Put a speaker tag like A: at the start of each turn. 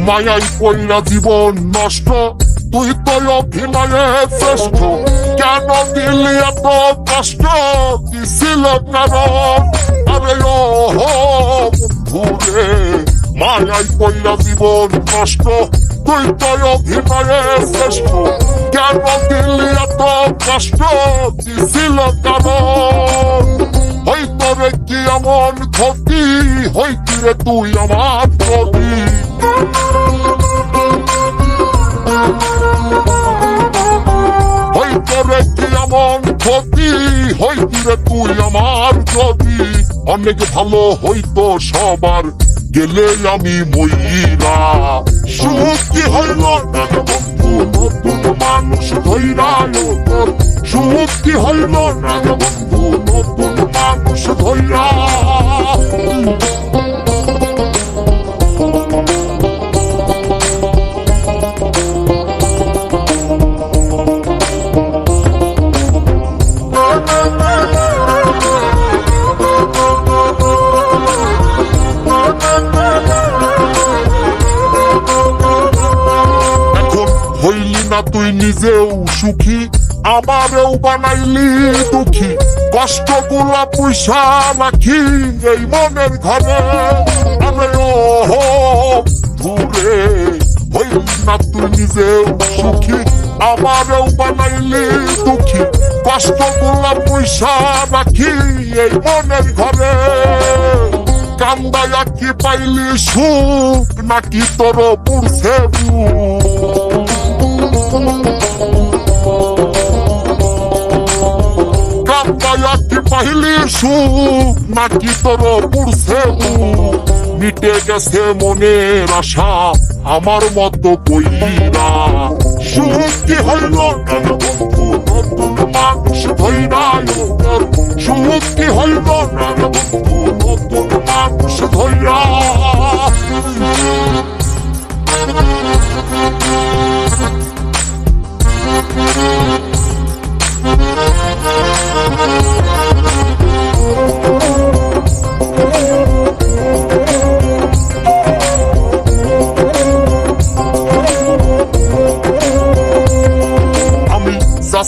A: মায়াই কইরা জীবন নষ্ট, তুই তো অভিনয়ে শ্রেষ্ঠ। কেন দিলি এত কষ্ট, কি ছিল কারণ? আরে ও বন্ধুরে, মায়াই কইরা জীবন নষ্ট, তুই তো অভিনয়ে শ্রেষ্ঠ। কেন দিলি এত কষ্ট, কি ছিল কারণ? হয়তো রে কি এমন ক্ষতি, হইতি রে তুই আমার ক্ষতি। হইতো রে কি এমন ক্ষতি, হইতি রে তুই আমার ক্ষতি। অনেক ভালো হইতো সবার, গেলে আমি মইরা। সুখ কি হইল না বন্ধু, নতুন মানুষ ধইরা তোর। সুখ কি হইল না বন্ধু, নতুন মানুষ ধইরা। হইলি না তুই নিজেও সুখী, আমারেও বানাইলি দুঃখী। কষ্ট গুলা পয়সা রাখি এই মনের ঘরে। আরে ও দূরে, হইলি না তুই নিজেও সুখী, আমারেও বানাইলি দুঃখী। কষ্ট গুলা পয়সা রাখি এই মনের ঘরে। কান্দায়া কি পাইলি সুখ, নাকি তোর পুরছে কান্দায়া কি পাইলি সুখ, নাকি তোর পুরছে মিটে গেছে মনের আশা আমার মতো কইরা। সুখ কি হইল